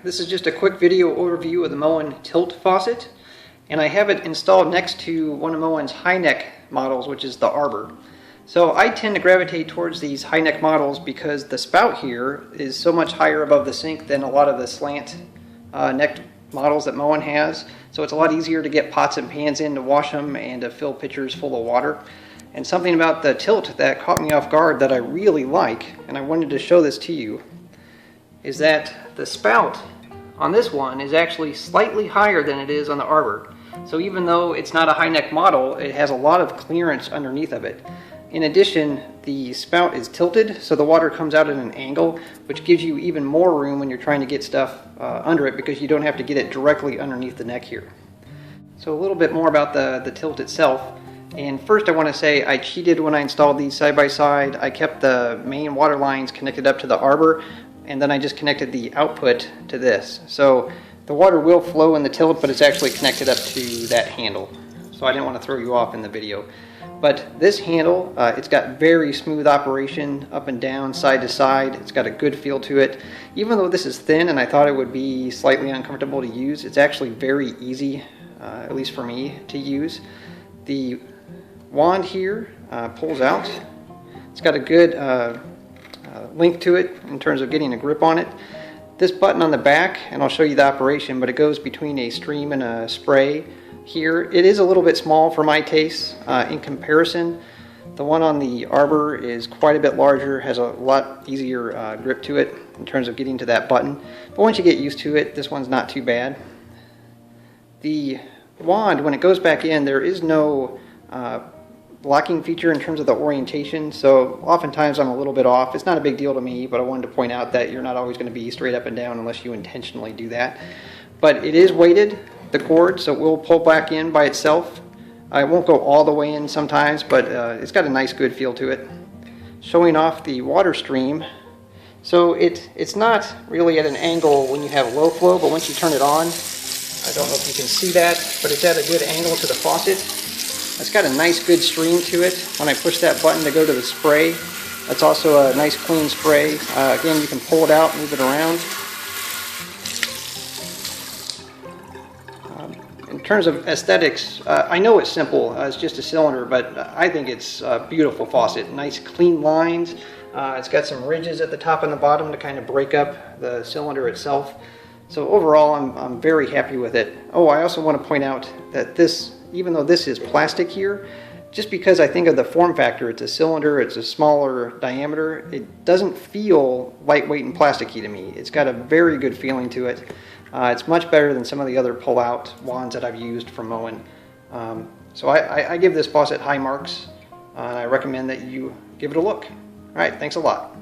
this is just a quick video overview of the Moen tilt faucet, and I have it installed next to one of Moen's high neck models, which is the Arbor. So I tend to gravitate towards these high neck models because the spout here is so much higher above the sink than a lot of the slant necked models that Moen has. So it's a lot easier to get pots and pans in to wash them and to fill pitchers full of water. And something about the tilt that caught me off guard that I really like, and I wanted to show this to you, is that the spout on this one is actually slightly higher than it is on the Arbor. So even though it's not a high neck model, it has a lot of clearance underneath of it. In addition, the spout is tilted, so the water comes out at an angle, which gives you even more room when you're trying to get stuff under it, because you don't have to get it directly underneath the neck here. So a little bit more about the tilt itself. And first I want to say I cheated when I installed these side by side. I kept the main water lines connected up to the Arbor, and then I just connected the output to this. So the water will flow in the tilt, but it's actually connected up to that handle. So I didn't want to throw you off in the video. But this handle, it's got very smooth operation up and down, side to side. It's got a good feel to it. Even though this is thin and I thought it would be slightly uncomfortable to use, it's actually very easy, at least for me, to use. The wand here pulls out. It's got a good length to it in terms of getting a grip on it. This button on the back, and I'll show you the operation, but it goes between a stream and a spray here. It is a little bit small for my taste in comparison. The one on the Arbor is quite a bit larger, has a lot easier grip to it in terms of getting to that button. But once you get used to it, this one's not too bad. The wand, when it goes back in, there is no locking feature in terms of the orientation, so oftentimes I'm a little bit off. It's not a big deal to me, but I wanted to point out that you're not always going to be straight up and down unless you intentionally do that. But it is weighted, the cord, so it will pull back in by itself. It won't go all the way in sometimes, but it's got a nice good feel to it. Showing off the water stream. So it's not really at an angle when you have low flow, but once you turn it on, I don't know if you can see that, but it's at a good angle to the faucet. It's got a nice good stream to it. When I push that button to go to the spray, that's also a nice clean spray. Again, you can pull it out, move it around. In terms of aesthetics, I know it's simple, it's just a cylinder, but I think it's a beautiful faucet. Nice clean lines. It's got some ridges at the top and the bottom to kind of break up the cylinder itself. So overall, I'm very happy with it. Oh, I also want to point out that this, even though this is plastic here, just because I think of the form factor, it's a cylinder, it's a smaller diameter, it doesn't feel lightweight and plasticky to me. It's got a very good feeling to it. It's much better than some of the other pull-out wands that I've used from Moen. So I give this faucet high marks, and I recommend that you give it a look. All right, thanks a lot.